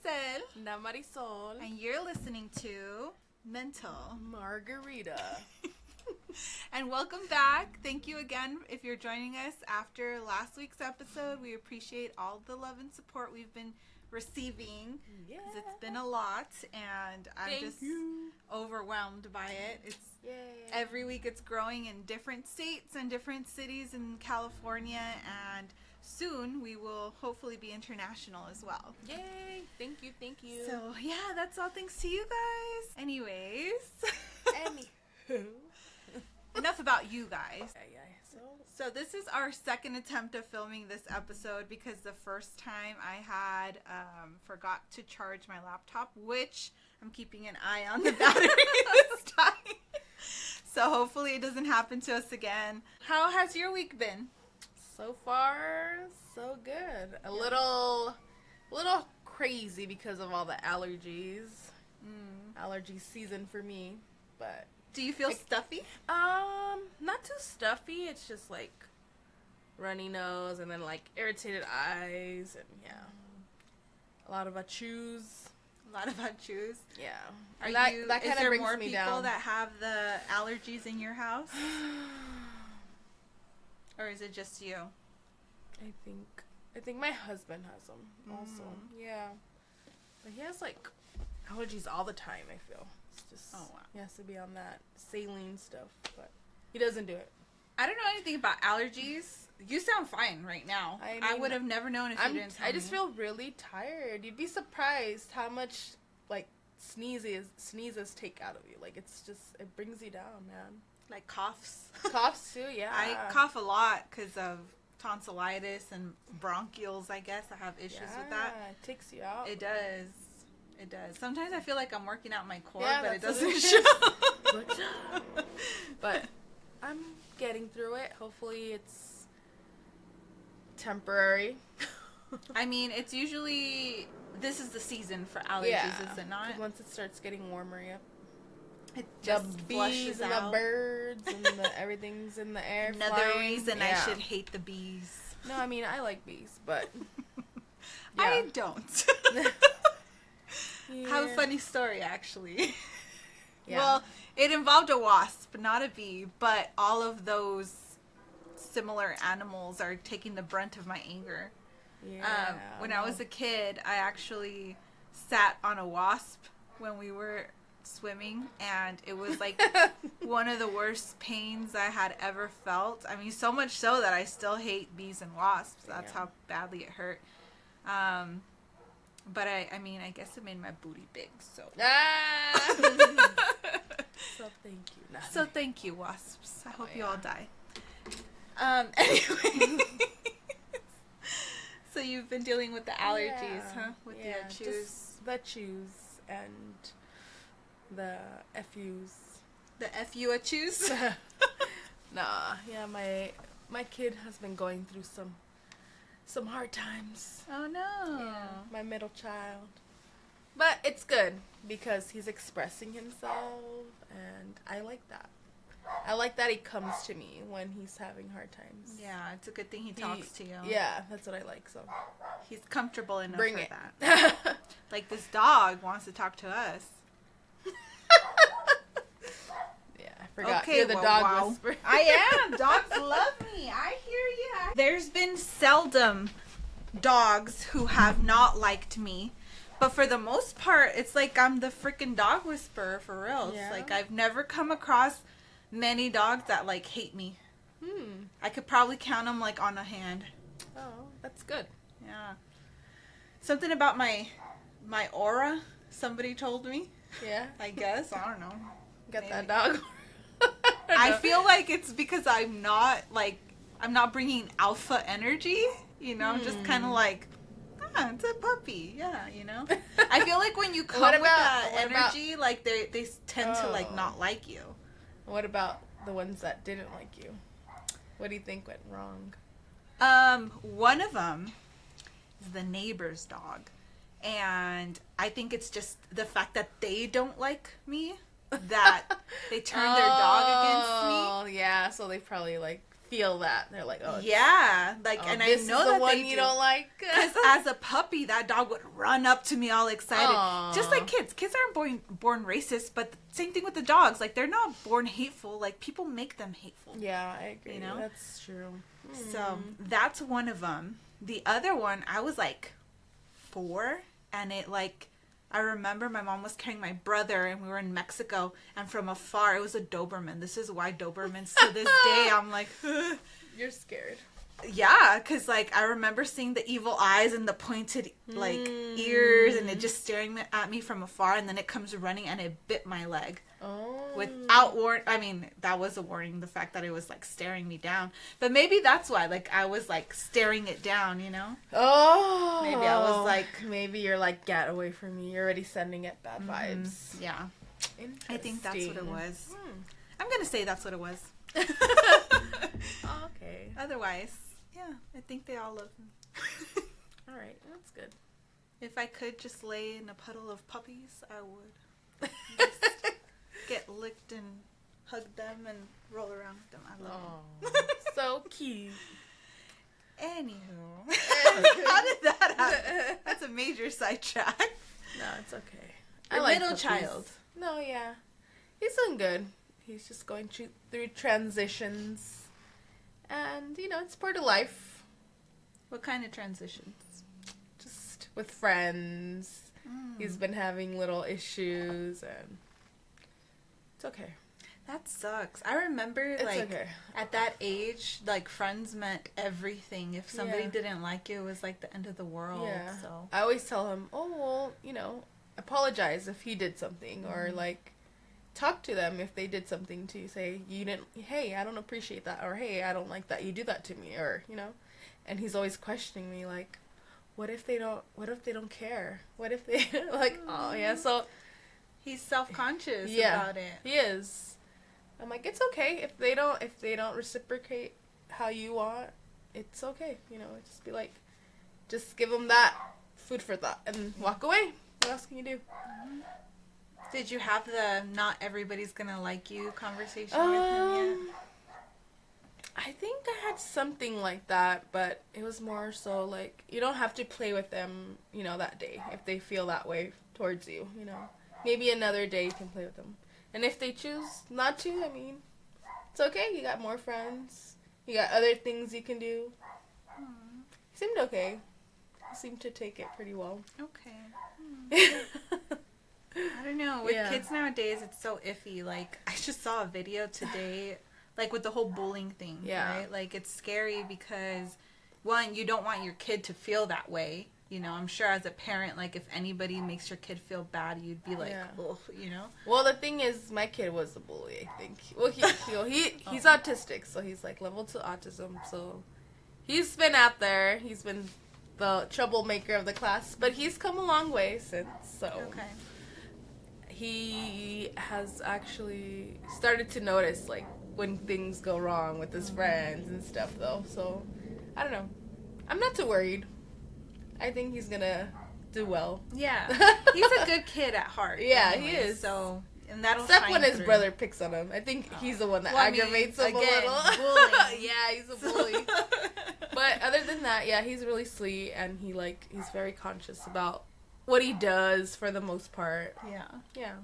Maricel. Na Marisol. And you're listening to Mental Margarita. And welcome back. Thank you again if you're joining us after last week's episode. We appreciate all the love and support we've been receiving. Yeah. It's been a lot, and I'm just overwhelmed by it. It's every week it's growing in different states and different cities in California, and soon we will hopefully be international as well. Yay! Thank you. So yeah, that's all thanks to you guys. Anyways. Anywho. Enough about you guys. Yeah. So this is our second attempt of filming this episode because the first time I had forgot to charge my laptop, which I'm keeping an eye on the battery this time. So hopefully it doesn't happen to us again. How has your week been? So far, so good. A little crazy because of all the allergies. Allergy season for me, but. Do you feel stuffy? Not too stuffy. It's just like runny nose and then like irritated eyes and a lot of achooz. Yeah. Are that kind is of there brings more me people down. that have the allergies in your house? Or is it just you? I think my husband has them also. Yeah. But he has like allergies all the time, I feel. It's just he has to be on that saline stuff, but he doesn't do it. I don't know anything about allergies. You sound fine right now. I would have never known if you didn't tell me. I just feel really tired. You'd be surprised how much like sneezes take out of you. Like it brings you down, man. Like coughs. Coughs too, yeah. I cough a lot because of tonsillitis and bronchioles, I guess. I have issues with that. It takes you out. It does. Sometimes I feel like I'm working out my core, but it that's doesn't what it show. But I'm getting through it. Hopefully it's temporary. I mean, it's usually, this is the season for allergies, is it not? Once it starts getting warmer, It just the bees flushes and out. the birds and everything's in the air. Another flying. reason I should hate the bees. No, I mean, I like bees, but I don't. Yeah. Have a funny story, actually. Yeah. Well, it involved a wasp, not a bee, but all of those similar animals are taking the brunt of my anger. Yeah. When I was a kid, I actually sat on a wasp when we were swimming, and it was like one of the worst pains I had ever felt. I mean, so much so that I still hate bees and wasps. That's how badly it hurt. But I mean, I guess it made my booty big, so. So thank you. So thank you, wasps. I hope you all die. Anyway. So you've been dealing with the allergies, huh? With the chews. Just the chews and the FUs. The FU chews? Nah, my kid has been going through some hard times. Oh no. Yeah, my middle child. But it's good because he's expressing himself, and I like that. I like that he comes to me when he's having hard times. Yeah, it's a good thing he talks to you. Yeah, that's what I like. So he's comfortable enough Bring for it. that. Like this dog wants to talk to us. Yeah, I forgot. Okay, You're the dog whisperer. I am. Dogs love me. I hear you. There's been seldom dogs who have not liked me. But for the most part, it's like I'm the freaking dog whisperer for real. Yeah. It's like I've never come across many dogs that like hate me. I could probably count them like on a hand. Oh, that's good. Yeah. Something about my aura, somebody told me. Yeah. I guess. I don't know. Got Maybe. that dog. I feel like it's because I'm not bringing alpha energy, you know. I'm just kind of like, it's a puppy, yeah, you know. I feel like when you come with that energy, like they tend to like not like you. What about the ones that didn't like you? What do you think went wrong? One of them is the neighbor's dog, and I think it's just the fact that they don't like me that they turn their dog against me. Oh, yeah, so they probably like feel that. They're like, oh, yeah, like, and I know the that one they you do. don't like. Because as a puppy, that dog would run up to me all excited. Aww. Just like kids. Kids aren't born racist, but same thing with the dogs. Like, they're not born hateful. Like, people make them hateful. Yeah, I agree. You know? That's true. So, that's one of them. The other one, I was like 4, and it like... I remember my mom was carrying my brother, and we were in Mexico, and from afar, it was a Doberman. This is why Dobermans, to this day, I'm like... Ugh. You're scared. Yeah, because, like, I remember seeing the evil eyes and the pointed, like, ears, and it just staring at me from afar, and then it comes running, and it bit my leg. Oh. Without warning. I mean, that was a warning, the fact that it was, like, staring me down. But maybe that's why, like, I was, like, staring it down, you know? Oh. Maybe I was, like... Maybe you're, like, get away from me. You're already sending it bad vibes. Yeah. I think that's what it was. I'm going to say that's what it was. Okay. Otherwise, yeah, I think they all love me. All right, that's good. If I could just lay in a puddle of puppies, I would. Just get licked and hug them and roll around with them. I love them. So cute. Anywho. How did that happen? That's a major sidetrack. No, it's okay. I like middle child. No, yeah. He's doing good. He's just going through transitions. And, you know, it's part of life. What kind of transitions? Just with friends. He's been having little issues, and it's okay. That sucks. I remember, at that age, like, friends meant everything. If somebody didn't like you, it was, like, the end of the world. Yeah. So I always tell him, oh, well, you know, apologize if he did something, or, like, talk to them if they did something to you. Say, hey, I don't appreciate that, or hey, I don't like that you do that to me, or, you know. And he's always questioning me, like, what if they don't care? What if they, like, oh, yeah, so. He's self-conscious about it. He is. I'm like, it's okay if they don't reciprocate how you want. It's okay, you know. Just be like, just give them that food for thought and walk away. What else can you do? Did you have the not everybody's gonna like you conversation with him yet? I think I had something like that, but it was more so like, you don't have to play with them, you know, that day if they feel that way towards you, you know. Maybe another day you can play with them. And if they choose not to, I mean, it's okay. You got more friends. You got other things you can do. He seemed okay. He seemed to take it pretty well. Okay. I don't know. With kids nowadays, it's so iffy. Like, I just saw a video today, like, with the whole bullying thing, right? Like, it's scary because, one, you don't want your kid to feel that way. You know, I'm sure as a parent, like, if anybody makes your kid feel bad, you'd be like, oh, you know? Well, the thing is, my kid was a bully, I think. Well, he's autistic, so he's, like, level 2 autism, so he's been out there. He's been the troublemaker of the class, but he's come a long way since, so. Okay. He has actually started to notice, like, when things go wrong with his friends and stuff, though, so, I don't know. I'm not too worried. I think he's gonna do well. Yeah. He's a good kid at heart. Yeah, anyway, he is. So, and that'll except when his brother picks on him. I think he's the one that aggravates him a little. Yeah, he's a bully. But other than that, yeah, he's really sweet, and he's very conscious about what he does for the most part. Yeah. Yeah.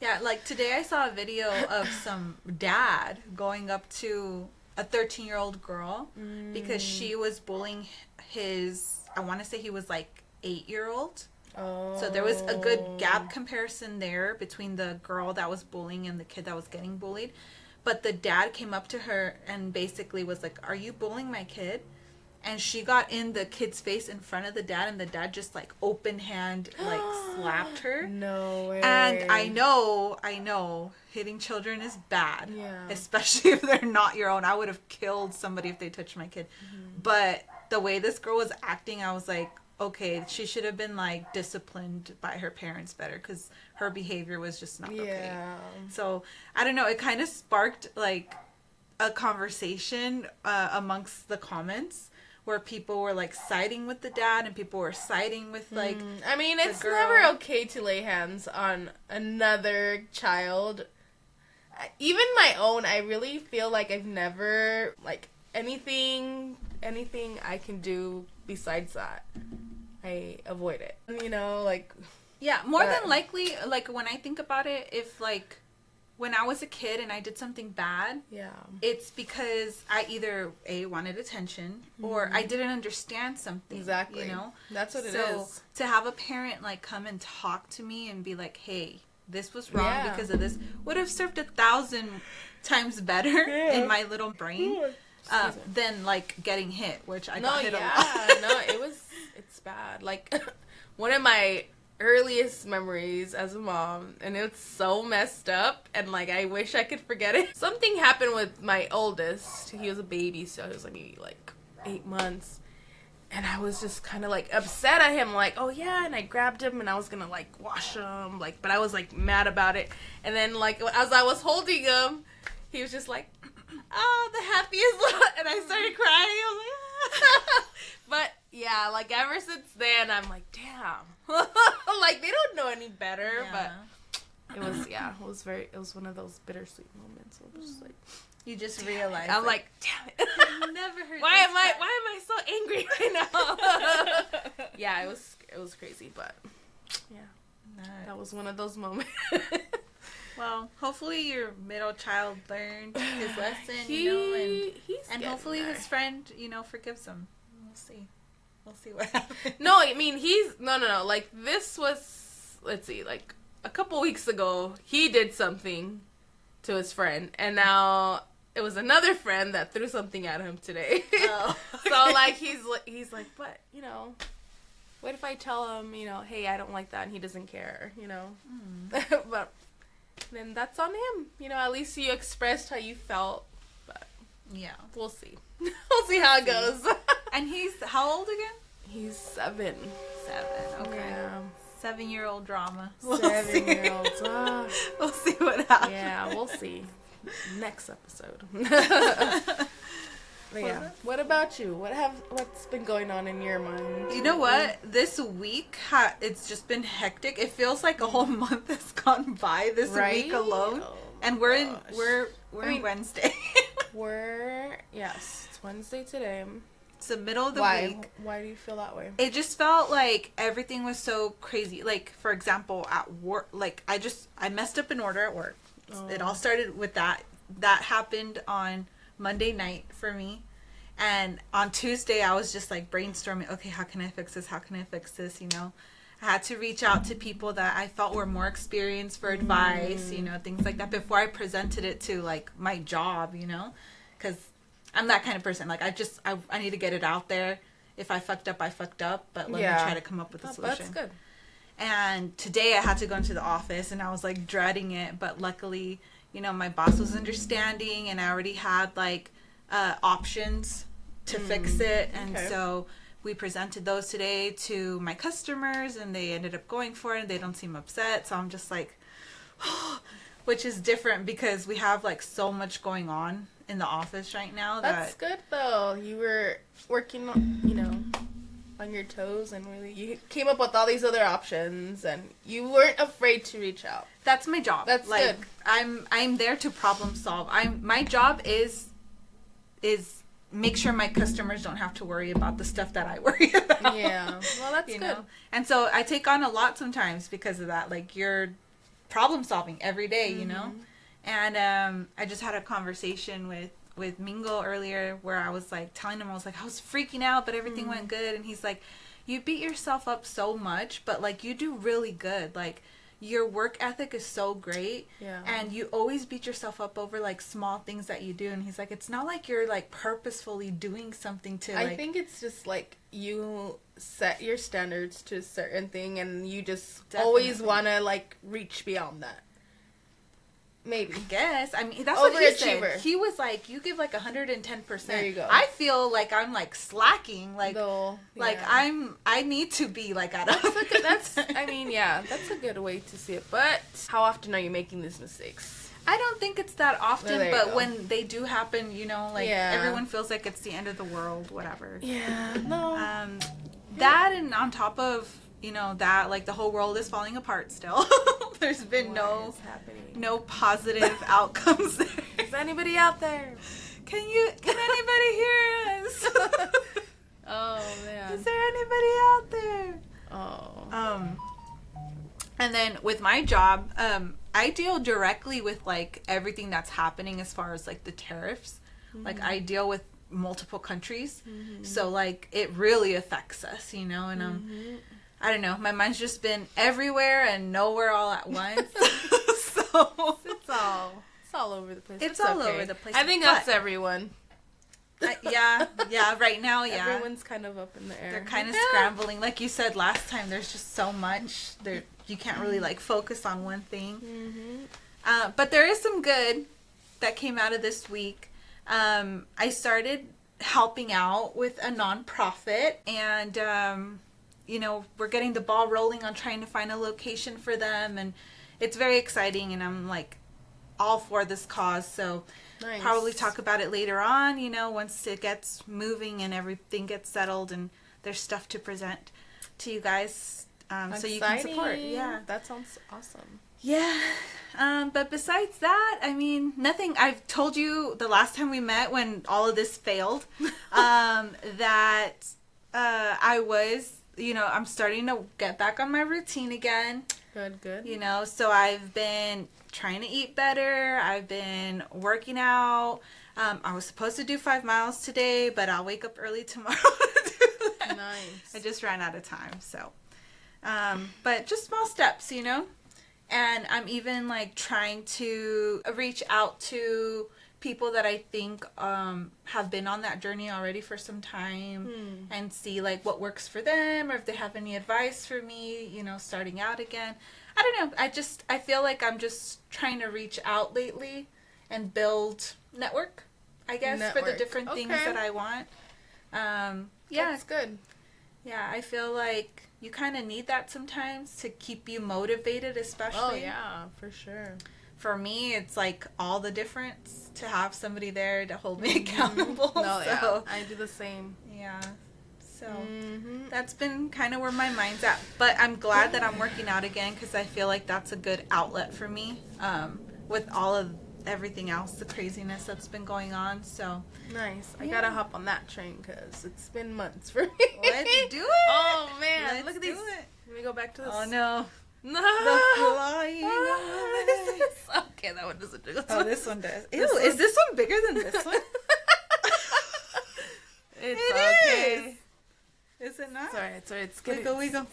Yeah, like today I saw a video of some dad going up to a 13-year-old girl because she was bullying his, I want to say he was like 8-year-old. Oh. So there was a good gap comparison there between the girl that was bullying and the kid that was getting bullied. But the dad came up to her and basically was like, "Are you bullying my kid?" And she got in the kid's face in front of the dad, and the dad just like open hand like slapped her. No way. And I know, hitting children is bad. Yeah. Especially if they're not your own. I would have killed somebody if they touched my kid. Mm-hmm. But the way this girl was acting, I was like, okay, she should have been like disciplined by her parents better because her behavior was just not okay. So I don't know. It kind of sparked like a conversation amongst the comments where people were like siding with the dad and people were siding with like. I mean, it's never okay to lay hands on another child. Even my own, I really feel like I've never like anything I can do besides that, I avoid it. You know, like... Yeah, more than likely, like, when I think about it, if, like, when I was a kid and I did something bad, it's because I either, A, wanted attention, or I didn't understand something. Exactly. You know? That's what it is. So, to have a parent, like, come and talk to me and be like, hey, this was wrong because of this, would have served 1,000 times better in my little brain than, like, getting hit, which I got hit a lot. No, it's bad. Like, one of my earliest memories as a mom, and it's so messed up, and like I wish I could forget it. Something happened with my oldest. He was a baby, so he was like maybe like 8 months, and I was just kind of like upset at him, like, oh yeah, and I grabbed him and I was gonna like wash him, like, but I was like mad about it. And then like as I was holding him, he was just like, oh, the happiest, and I started crying. I was like, ah. But yeah, like ever since then, I'm like, damn. Like they don't know any better, but it was one of those bittersweet moments. It was just like, you just realize. I'm like, damn it. Never heard. Why am I so angry right now? Yeah, it was crazy, but yeah, that was one of those moments. Well, hopefully your middle child learned his lesson, and hopefully his friend, forgives him. We'll see what happens. No, I mean, no. Like, this was, let's see, like, a couple weeks ago, he did something to his friend, and now it was another friend that threw something at him today. Oh, okay. So, like, he's like, but, what if I tell him, hey, I don't like that, and he doesn't care, But then that's on him. At least you expressed how you felt, but yeah, we'll see. We'll see how it goes. And he's how old again? He's 7. 7. Okay. Yeah. 7-year-old drama. 7-year-old. We'll see what happens. Yeah, we'll see. Next episode. But yeah. What about you? What's been going on in your mind? You know what? This week it's just been hectic. It feels like a whole month has gone by this week alone. Oh, and we're in Wednesday. Yes, it's Wednesday today. It's the middle of the week. Why do you feel that way? It just felt like everything was so crazy. Like, for example, at work, like I messed up an order at work. Oh. It all started with that. That happened on Monday night for me. And on Tuesday, I was just like brainstorming, okay, how can I fix this? How can I fix this? I had to reach out to people that I felt were more experienced for advice, things like that before I presented it to like my job, because I'm that kind of person. Like I need to get it out there. If I fucked up, I fucked up, but let me try to come up with a solution. That's good. And today I had to go into the office and I was like dreading it, but luckily, my boss was understanding and I already had like options to fix it. And so we presented those today to my customers and they ended up going for it. They don't seem upset. So I'm just like, which is different because we have like so much going on in the office right now. That's good though. You were working on, on your toes and really you came up with all these other options and you weren't afraid to reach out. That's my job. That's like, good. I'm there to problem solve. My job is make sure my customers don't have to worry about the stuff that I worry about. Yeah. Well, that's good. And so I take on a lot sometimes because of that. Like, you're problem solving every day, And I just had a conversation with Mingo earlier where I was like telling him, I was freaking out, but everything went good. And he's like, you beat yourself up so much, but like you do really good. Like, your work ethic is so great. Yeah. And you always beat yourself up over like small things that you do. And he's like, it's not like you're like purposefully doing something to I think it's just like you set your standards to a certain thing and you just always want to like reach beyond that. Maybe. I guess. I mean, that's what he said. He was like, you give like 110%. There you go. I feel like I'm like slacking. Like, I need to be like at that's a good way to see it. But how often are you making these mistakes? I don't think it's that often, but when they do happen, everyone feels like it's the end of the world, whatever. Yeah. No. That and on top of, that, like, the whole world is falling apart still. There's been no positive outcomes there. Is anybody out there? Can anybody hear us? Oh man. Is there anybody out there? Oh. And then with my job, I deal directly with like everything that's happening as far as like the tariffs. Mm-hmm. Like I deal with multiple countries, so like it really affects us, you know. And I don't know, my mind's just been everywhere and nowhere all at once. So it's all over the place. It's all over the place. I think that's everyone. Yeah, right now, yeah. Everyone's kind of up in the air. They're kind of scrambling. Like you said last time, there's just so much. You can't really like focus on one thing. But there is some good that came out of this week. I started helping out with a nonprofit, and you know, we're getting the ball rolling on trying to find a location for them, and it's very exciting, and I'm like all for this cause. So nice. Probably talk about it later on, you know, once it gets moving and everything gets settled and there's stuff to present to you guys, so you can support. Yeah, that sounds awesome. Yeah. But besides that, I mean, nothing. I've told you the last time we met when all of this failed, that I was, you know, I'm starting to get back on my routine again. Good. You know, so I've been trying to eat better. I've been working out. I was supposed to do 5 miles today, but I'll wake up early tomorrow to do that. Nice. I just ran out of time, so. But just small steps, you know. And I'm even like trying to reach out to people that I think have been on that journey already for some time and see like what works for them, or if they have any advice for me, you know, starting out again. I don't know. I feel like I'm just trying to reach out lately and build network, I guess, for the different things that I want. Yeah. That's good. Yeah, I feel like you kind of need that sometimes to keep you motivated, especially. Oh, yeah, for sure. For me, it's like all the difference to have somebody there to hold me accountable. No, so, yeah, I do the same. Yeah. So that's been kind of where my mind's at. But I'm glad that I'm working out again, because I feel like that's a good outlet for me with all of everything else, the craziness that's been going on. So nice. I gotta hop on that train because it's been months for me. Let's do it. Oh man, look at these. Let me go back to this. Oh no. No. The flying eyes. Okay, that one doesn't do this. Oh, this one does. Ew, is this one bigger than this one? It's okay. Is it not? It's alright. It's good. Wiggle.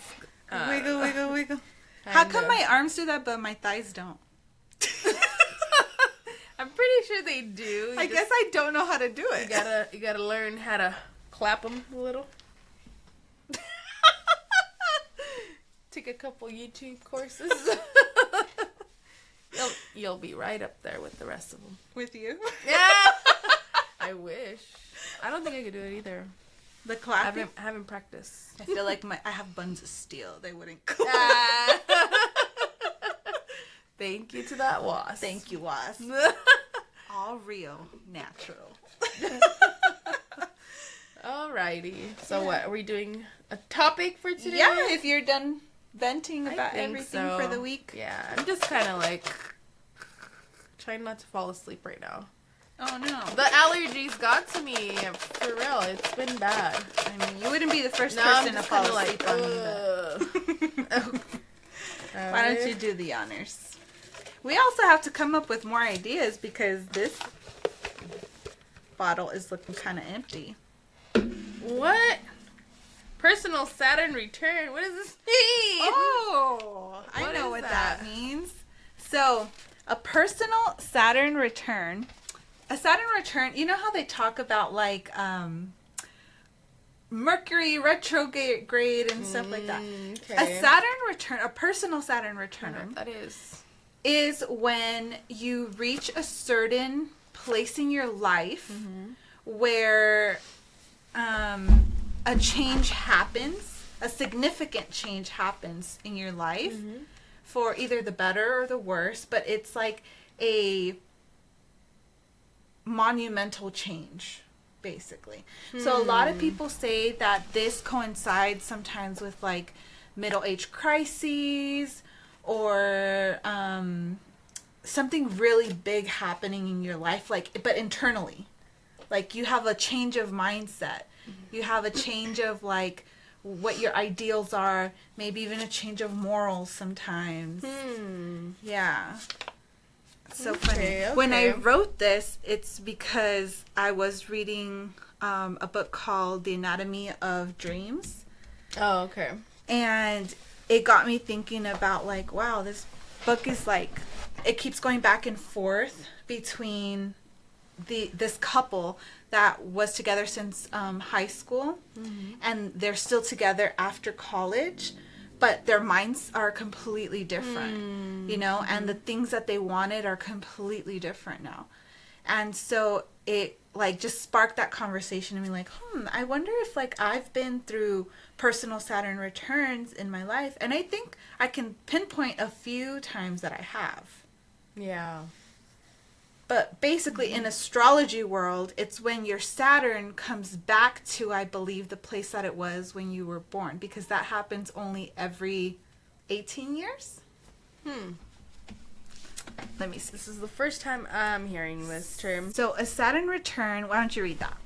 Wiggle. How come my arms do that but my thighs don't? I'm pretty sure they do. I guess I don't know how to do it. You gotta learn how to clap them a little. Take a couple YouTube courses. You'll be right up there with the rest of them. With you? Yeah. I wish. I don't think I could do it either. The clapping? I haven't practiced. I feel like I have buns of steel. They wouldn't clap. Thank you to that wasp. Thank you, wasp. All real, natural. Alrighty. So what, are we doing a topic for today? Yeah, if you're done venting about everything for the week. Yeah, I'm just kind of like trying not to fall asleep right now. Oh no. The allergies got to me, for real. It's been bad. I mean, you wouldn't be the first person to fall asleep on me. Why don't you do the honors? We also have to come up with more ideas because this bottle is looking kind of empty. What? Personal Saturn return. What does this mean? Oh, I know what that means. So, a personal Saturn return. A Saturn return, you know how they talk about like Mercury retrograde and stuff like that. Okay. A Saturn return, a personal Saturn return. I don't know what that is when you reach a certain place in your life where a change happens, a significant change happens in your life for either the better or the worse, but it's like a monumental change, basically. So a lot of people say that this coincides sometimes with like middle age crises or something really big happening in your life, like, but internally. Like, you have a change of mindset. You have a change of, like, what your ideals are. Maybe even a change of morals sometimes. Yeah. So funny. Okay. When I wrote this, it's because I was reading a book called The Anatomy of Dreams. Oh, okay. And it got me thinking about, like, wow, this book is, like, it keeps going back and forth between this couple that was together since high school, and they're still together after college, but their minds are completely different, you know, and the things that they wanted are completely different now. And so it, like, just sparked that conversation in me, like, I wonder if, like, I've been through personal Saturn returns in my life, and I think I can pinpoint a few times that I have. Yeah. But basically, in astrology world, it's when your Saturn comes back to, I believe, the place that it was when you were born, because that happens only every 18 years. Let me see. This is the first time I'm hearing this term. So a Saturn return, why don't you read that?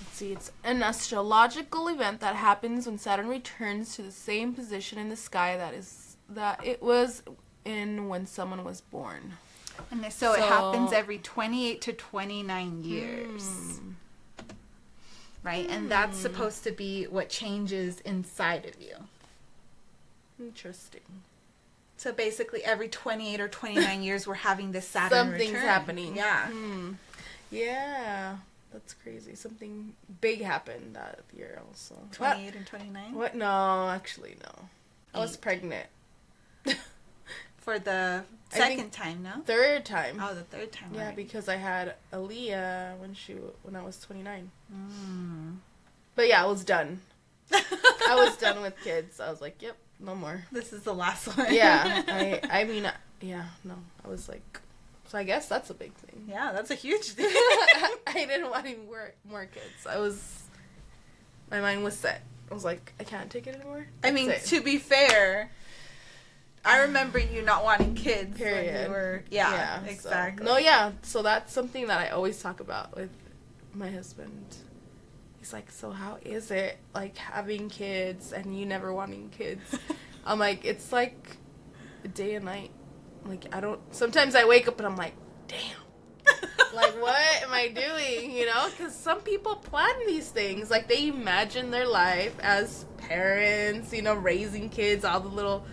Let's see, it's an astrological event that happens when Saturn returns to the same position in the sky that it was in when someone was born. And so it happens every 28 to 29 years. Right? And that's supposed to be what changes inside of you. Interesting. So basically every 28 or 29 years we're having this Saturn Something's return. happening. Yeah. Yeah. That's crazy. Something big happened that year also. 28 and 29? What? No, actually no. I was pregnant. For the second time, no? Third time. Oh, the third time. Yeah, right. because I had Aaliyah when I was 29. But yeah, I was done. I was done with kids. I was like, yep, no more. This is the last one. Yeah, I mean, yeah, no. I was like, so I guess that's a big thing. Yeah, that's a huge thing. I didn't want any more kids. My mind was set. I was like, I can't take it anymore. I mean, to be fair, I remember you not wanting kids. Period. When you were, yeah, exactly. So, no, yeah. So that's something that I always talk about with my husband. He's like, so how is it, like, having kids and you never wanting kids? I'm like, it's like a day and night. Like, sometimes I wake up and I'm like, damn. Like, what am I doing, you know? Because some people plan these things. Like, they imagine their life as parents, you know, raising kids, all the little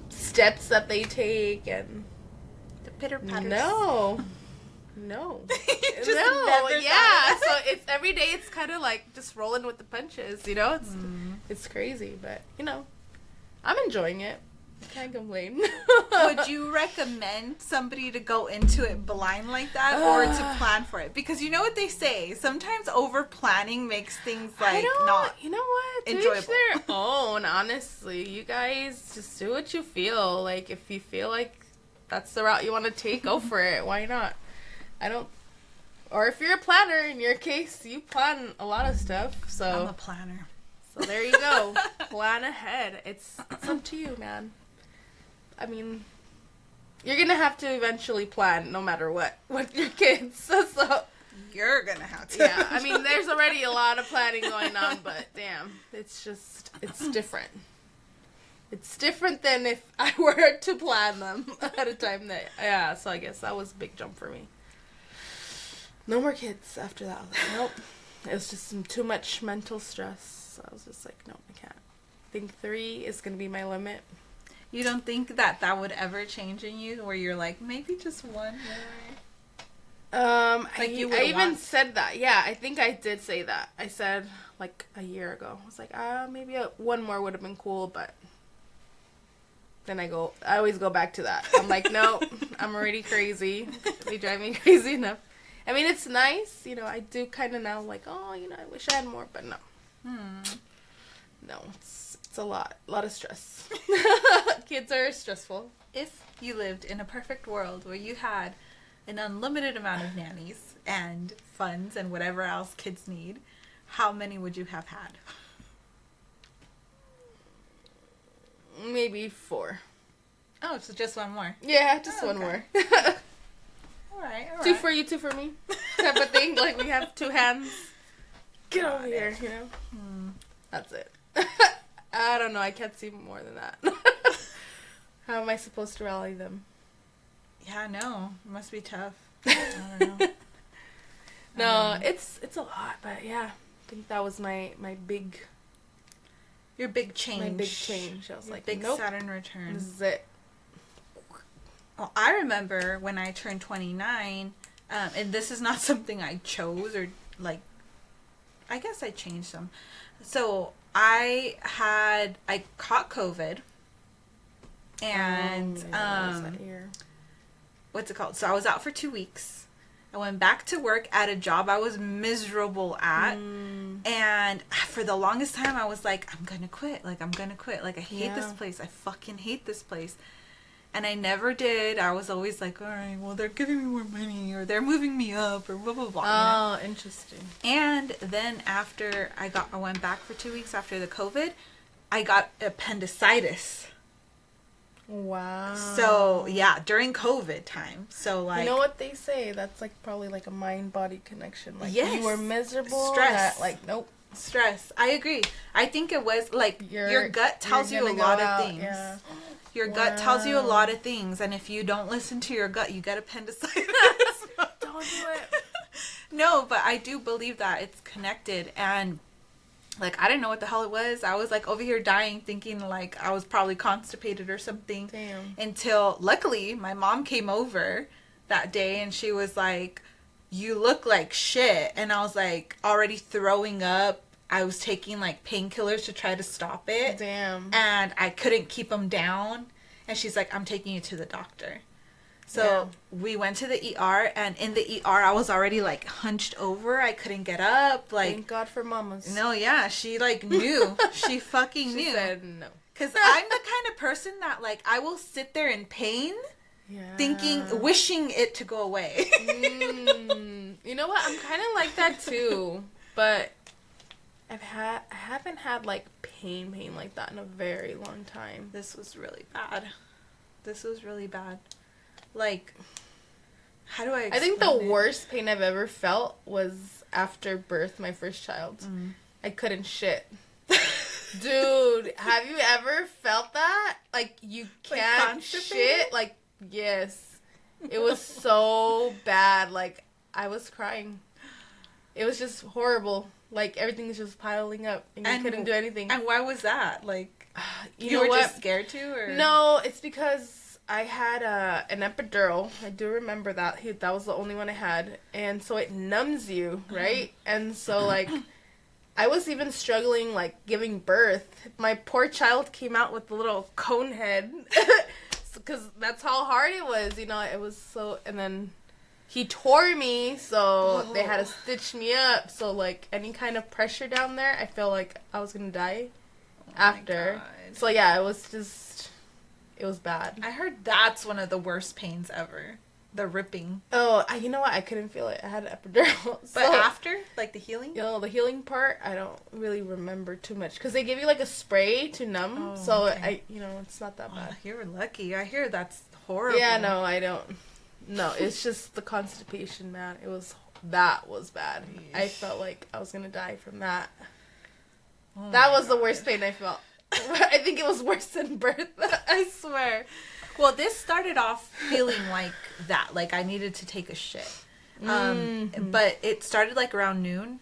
steps that they take, and the pitter patters. No. Just never yeah. So it's every day. It's kind of like just rolling with the punches, you know. It's crazy, but you know, I'm enjoying it. I can't complain. Would you recommend somebody to go into it blind like that, or to plan for it? Because you know what they say, sometimes over planning makes things like not. You know what? Enjoyable. To each their own. Honestly, you guys just do what you feel. Like, if you feel like that's the route you want to take, go for it. Why not? Or if you're a planner, in your case, you plan a lot of stuff. So I'm a planner. So there you go. Plan ahead. It's up to you, man. I mean, you're gonna have to eventually plan, no matter what, with your kids. So you're gonna have to. Yeah, I mean, there's already a lot of planning going on, but damn, it's different. It's different than if I were to plan them at a time yeah, so I guess that was a big jump for me. No more kids after that. Nope. It was just too much mental stress. I was just like, no, I can't. I think 3 is going to be my limit. You don't think that would ever change in you, where you're like, maybe just one more? I even said that. Yeah, I think I did say that. I said, like, a year ago. I was like, maybe one more would have been cool, but then I always go back to that. I'm like, no, I'm already crazy. They drive me crazy enough. I mean, it's nice, you know, I do kind of now, like, oh, you know, I wish I had more, but no. No, it's a lot of stress. Kids are stressful. If you lived in a perfect world where you had an unlimited amount of nannies and funds and whatever else kids need, how many would you have had? Maybe 4. Oh, so just one more. Yeah, just one more. All right. Two for you, two for me, type of thing. Like we have two hands. Get over here, you know. That's it. I don't know. I can't see more than that. How am I supposed to rally them? Yeah, no. It must be tough. I don't know. No, it's a lot, but yeah, I think that was my big. Your big change. My big change. I was like, big nope, Saturn return. this is it. Well, I remember when I turned 29, and this is not something I chose or like. I guess I changed some. So I caught COVID, and that year. What's it called? So I was out for 2 weeks. I went back to work at a job I was miserable at. And for the longest time, I was like, I'm going to quit. Like, I'm going to quit. Like, I hate this place. I fucking hate this place. And I never did. I was always like, all right, well, they're giving me more money, or they're moving me up, or blah, blah, blah. Oh, interesting. And then after I went back for 2 weeks after the COVID, I got appendicitis. Wow. So, yeah, during COVID time. So, like... You know what they say? That's, like, probably, like, a mind-body connection. Like, yes. You were miserable. Stress. Nope. Stress. I agree. I think it was, like, your gut tells you a lot of things. Yeah. Your gut tells you a lot of things. And if you don't listen to your gut, you get appendicitis. Don't do it. No, but I do believe that it's connected. And... like, I didn't know what the hell it was. I was, like, over here dying thinking, like, I was probably constipated or something. Damn. Until, luckily, my mom came over that day and she was like, you look like shit. And I was, like, already throwing up. I was taking, like, painkillers to try to stop it. Damn. And I couldn't keep them down. And she's like, I'm taking you to the doctor. So we went to the ER, and in the ER, I was already, like, hunched over. I couldn't get up. Like, thank God for mamas. No, yeah. She, like, knew. She fucking knew. She said no. Because I'm the kind of person that, like, I will sit there in pain, wishing it to go away. You know what? I'm kind of like that, too. But I haven't had, like, pain like that in a very long time. This was really bad. Like, how do I explain I think the worst pain I've ever felt was after birth, my first child. I couldn't shit. Dude, have you ever felt that? Like, you can't shit? Like, yes. It was so bad. Like, I was crying. It was just horrible. Like, everything was just piling up, and you couldn't do anything. And why was that? Like, you were just scared to? Or? No, it's because... I had an epidural. I do remember that. That was the only one I had. And so it numbs you, right? And so, like, I was even struggling, like, giving birth. My poor child came out with a little cone head. Because that's how hard it was, you know. It was so... And then he tore me, so they had to stitch me up. So, like, any kind of pressure down there, I felt like I was going to die after. So, yeah, it was just... It was bad. I heard that's one of the worst pains ever. The ripping. Oh, you know what? I couldn't feel it. I had an epidural. But after? Like the healing? You know, the healing part, I don't really remember too much. Because they give you like a spray to numb. Oh, so, okay. It's not that bad. You were lucky. I hear that's horrible. Yeah, no, I don't. No, it's just the constipation, man. That was bad. Yeesh. I felt like I was going to die from that. Oh that was the worst pain I felt. I think it was worse than birth. I swear. Well, this started off feeling like that. Like I needed to take a shit. But it started like around noon.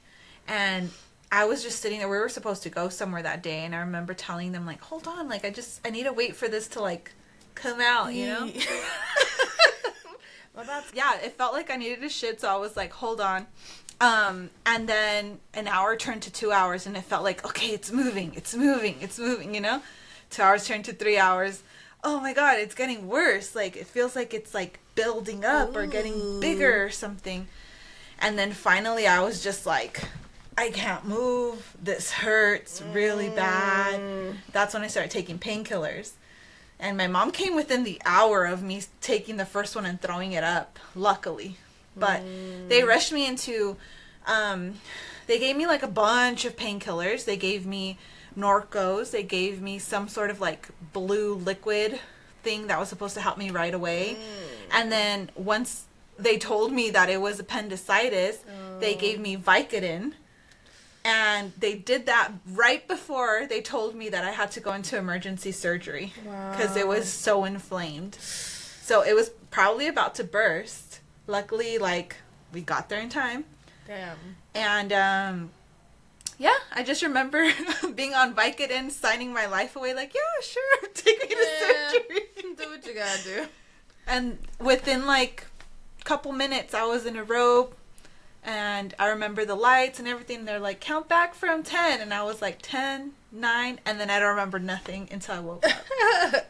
And I was just sitting there. We were supposed to go somewhere that day. And I remember telling them like, hold on. Like I need to wait for this to like come out, you know? Well, it felt like I needed a shit. So I was like, hold on. And then an hour turned to 2 hours and it felt like, okay, it's moving, you know? 2 hours turned to 3 hours. Oh my God, it's getting worse. Like, it feels like it's like building up or getting bigger or something. And then finally I was just like, I can't move. This hurts really bad. That's when I started taking painkillers. And my mom came within the hour of me taking the first one and throwing it up, luckily. But they rushed me into, they gave me like a bunch of painkillers. They gave me Norcos. They gave me some sort of like blue liquid thing that was supposed to help me right away. And then once they told me that it was appendicitis. They gave me Vicodin. And they did that right before they told me that I had to go into emergency surgery. Because it was so inflamed. So it was probably about to burst. Luckily, like, we got there in time. Damn. And, yeah, I just remember being on Vicodin, signing my life away, like, yeah, sure, take me to surgery. Do what you gotta do. And within, like, a couple minutes, I was in a robe. And I remember the lights and everything. They're like, count back from 10. And I was like, 10, 9. And then I don't remember nothing until I woke up.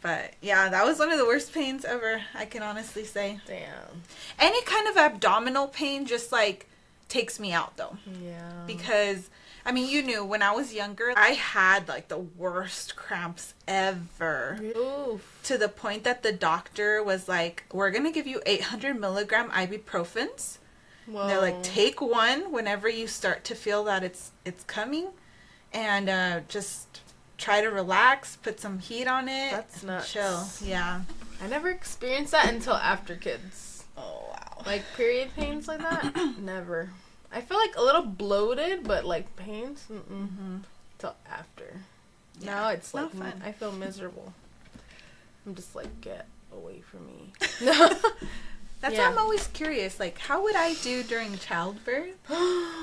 But, yeah, that was one of the worst pains ever, I can honestly say. Damn. Any kind of abdominal pain just, like, takes me out, though. Yeah. Because, I mean, you knew, when I was younger, I had, like, the worst cramps ever. Oof. To the point that the doctor was like, we're going to give you 800 milligram ibuprofens. Whoa. They're like, take one whenever you start to feel that it's coming, and just try to relax, put some heat on it. That's nuts. Chill. Yeah. I never experienced that until after kids. Oh, wow. Like, period pains like that? Never. I feel like a little bloated, but like pains? Till after. Yeah, now it's like, fun. I feel miserable. I'm just like, get away from me. That's why I'm always curious, like, how would I do during childbirth?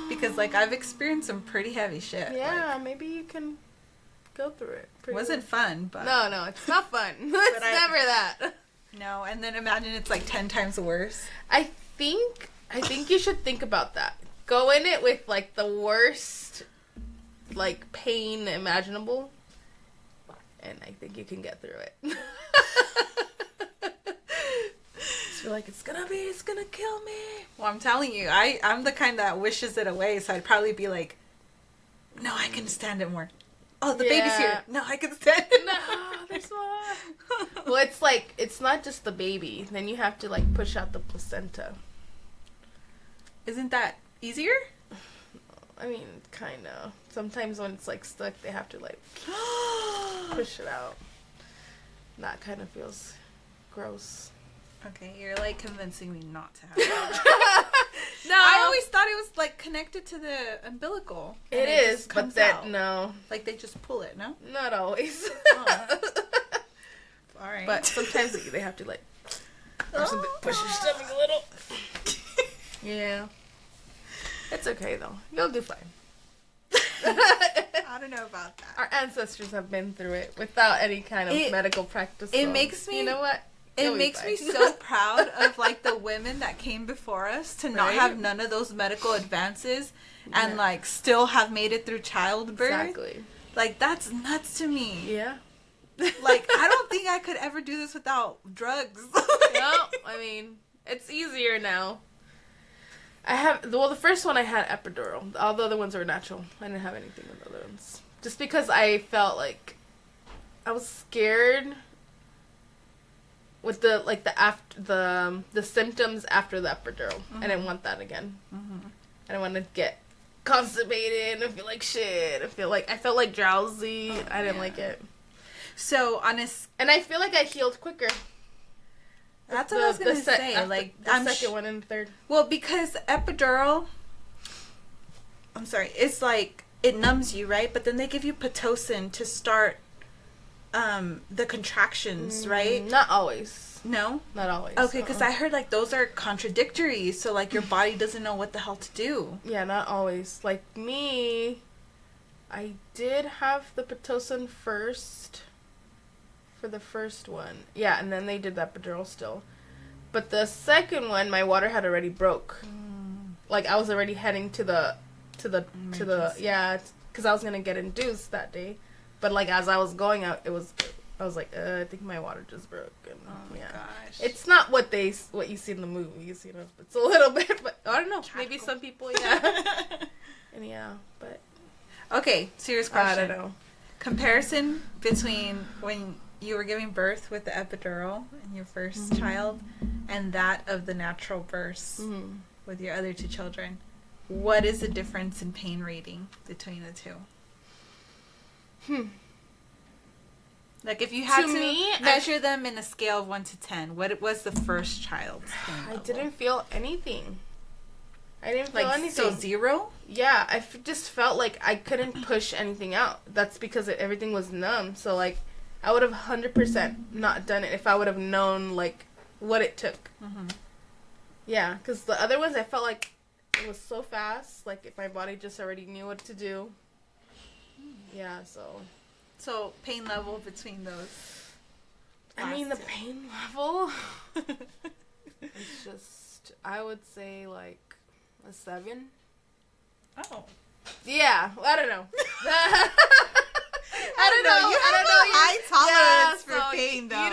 Because, like, I've experienced some pretty heavy shit. Yeah, like, maybe you can go through it. It wasn't fun, but... No, it's not fun. It's never that. No, and then imagine it's, like, 10 times worse. I think you should think about that. Go in it with, like, the worst, like, pain imaginable, and I think you can get through it. You're like, it's gonna kill me. Well, I'm telling you, I'm the kind that wishes it away, so I'd probably be like, no, I can stand it more. Oh, the baby's here. No, I can stand it. No, there's more. Well, it's like, it's not just the baby. Then you have to, like, push out the placenta. Isn't that easier? I mean, kind of. Sometimes when it's, like, stuck, they have to, like, push it out. That kind of feels gross. Okay, you're like convincing me not to have it. No, I always thought it was like connected to the umbilical. It is, but that no. Like they just pull it, no? Not always. Oh. All right. But sometimes they have to like push your stomach a little. Yeah. It's okay though. You'll do fine. I don't know about that. Our ancestors have been through it without any kind of medical practice. It so, makes me. You know what? It makes me so proud of like the women that came before us to not have none of those medical advances and like still have made it through childbirth. Exactly. Like that's nuts to me. Yeah. Like I don't think I could ever do this without drugs. No, I mean it's easier now. The first one I had epidural. All the other ones were natural. I didn't have anything with the other ones. Just because I felt like I was scared with the like the symptoms after the epidural. I didn't want that again. I didn't want to get constipated and feel like shit. I felt like drowsy. I didn't like it. So and I feel like I healed quicker. That's what I was gonna say. Like the second one and the third. Well, because epidural, I'm sorry, it's like it numbs you, right? But then they give you pitocin to start the contractions, right? Not always. No? Not always. Okay, because I heard like those are contradictory, so like your body doesn't know what the hell to do. Yeah, not always. Like me, I did have the pitocin first for the first one. Yeah, and then they did the epidural still. But the second one, my water had already broke. Like I was already heading to the yeah, because I was gonna get induced that day. But like as I was going out, I was like, I think my water just broke. And, gosh. It's not what you see in the movies, you know. It's a little bit, but I don't know. Maybe some people, yeah. And yeah, but okay, serious question. I don't know. Comparison between when you were giving birth with the epidural and your first child, and that of the natural birth with your other two children. What is the difference in pain rating between the two? Like, if you had to measure them in a scale of 1 to 10, what was the first child's pain level? I didn't feel anything. I didn't feel anything. So 0? Yeah, I just felt like I couldn't push anything out. That's because everything was numb. So, like, I would have 100% not done it if I would have known, like, what it took. Mm-hmm. Yeah, because the other ones, I felt like it was so fast. Like, if my body just already knew what to do. Yeah, so... So, pain level between those? I mean, the pain level is just, I would say, like, a 7. Oh. Yeah, I don't know. I don't know. You have a high tolerance for pain, though. You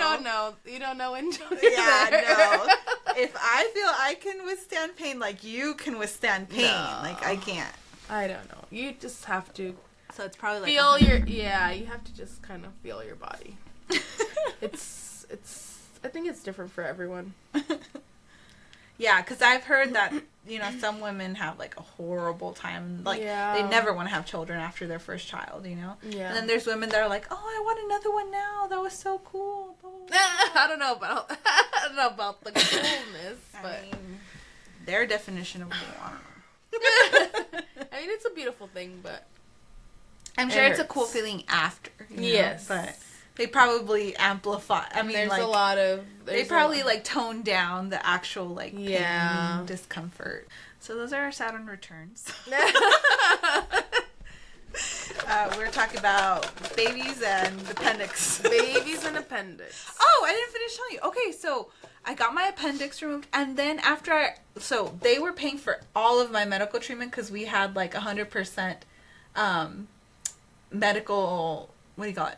don't know enjoy. Yeah, no. If I feel I can withstand pain, like, you can withstand pain. No. Like, I can't. I don't know. You just have to... So it's probably like feel you have to just kind of feel your body. it's I think it's different for everyone. Yeah, because I've heard that, some women have, like, a horrible time. Like, they never want to have children after their first child, Yeah. And then there's women that are like, oh, I want another one now. That was so cool. I don't know about the coolness, but... I mean, their definition of cool, I mean, it's a beautiful thing, but... I'm sure it's a cool feeling after. Yes. But they probably amplify. I mean, there's a lot of... They probably, like, tone down the actual, like, pain, discomfort. So those are our Saturn returns. We're talking about babies and appendix. Babies and appendix. Oh, I didn't finish telling you. Okay, so I got my appendix removed, and then so they were paying for all of my medical treatment because we had, like, 100% medical, what do you call it?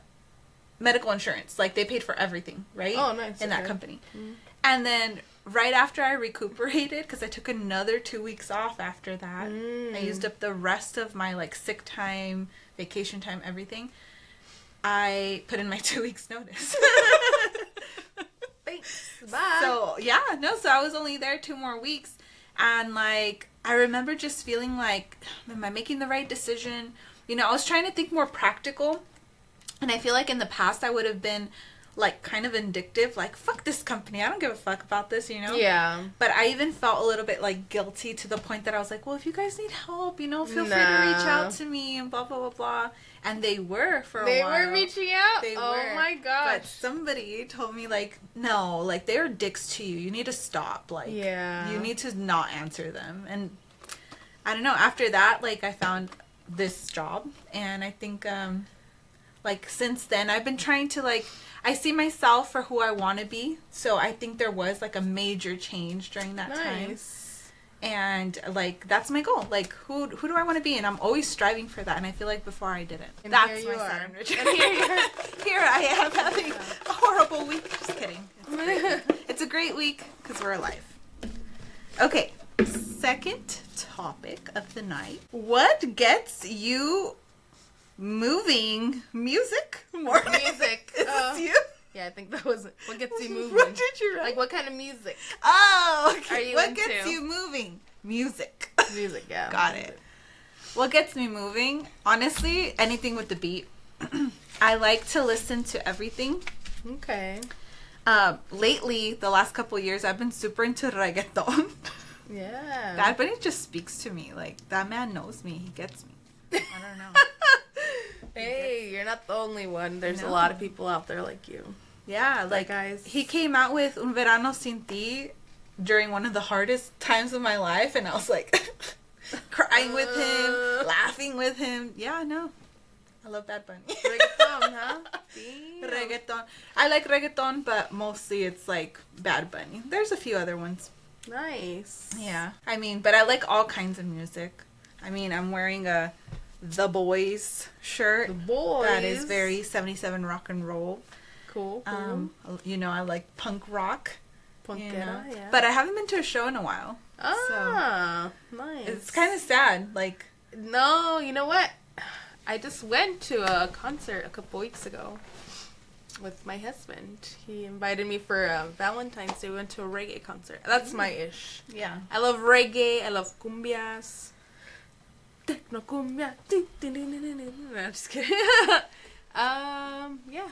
Medical insurance. Like, they paid for everything, right? Oh, nice. In that company. Mm-hmm. And then right after I recuperated, because I took another 2 weeks off after that, I used up the rest of my, like, sick time, vacation time, everything. I put in my 2 weeks notice. Thanks. Bye. So, so I was only there 2 more weeks. And, like, I remember just feeling like, am I making the right decision? I was trying to think more practical, and I feel like in the past I would have been, like, kind of vindictive, like, fuck this company, I don't give a fuck about this, Yeah. But I even felt a little bit, like, guilty to the point that I was like, well, if you guys need help, feel free to reach out to me, and blah, blah, blah, blah. And they were for a while. They were reaching out? They were. Oh, my gosh. But somebody told me, like, no, like, they're dicks to you. You need to stop. Like, you need to not answer them. And I don't know. After that, like, I found this job, and I think like, since then I've been trying to, like, I see myself for who I want to be, so I think there was, like, a major change during that time, and, like, that's my goal. Like, who do I want to be? And I'm always striving for that, and I feel like before I didn't. And that's my Saturn return. And here I am having a horrible week. Just kidding. It's a great week because we're alive. Okay, second topic of the night. What gets you moving? Music? More music. Is this you? Yeah, I think that was it. What gets you moving? What did you write? Like, what kind of music? Oh, okay. Are you what into? Gets you moving? Music. Music, yeah. Got it. What gets me moving? Honestly, anything with the beat. I like to listen to everything. Okay. Lately, the last couple of years, I've been super into reggaeton. Yeah. Bad Bunny just speaks to me. Like, that man knows me. He gets me. I don't know. Hey, you're not the only one. There's a lot of people out there like you. Yeah, like, guys. He came out with Un Verano Sin Ti during one of the hardest times of my life, and I was like crying with him, laughing with him. Yeah, no. I love Bad Bunny. Reggaeton, huh? Reggaeton. I like reggaeton, but mostly it's like Bad Bunny. There's a few other ones. Nice. Yeah. I mean, but I like all kinds of music. I mean, I'm wearing a The Boys shirt. The Boys. That is very 77 rock and roll. Cool. I like punk rock. Punkera, yeah. But I haven't been to a show in a while. Nice. It's kind of sad. Like, no, you know what? I just went to a concert a couple weeks ago with my husband. He invited me for Valentine's Day. We went to a reggae concert. That's my ish. Yeah. I love reggae. I love cumbias. Techno cumbia. No, just kidding. Yeah.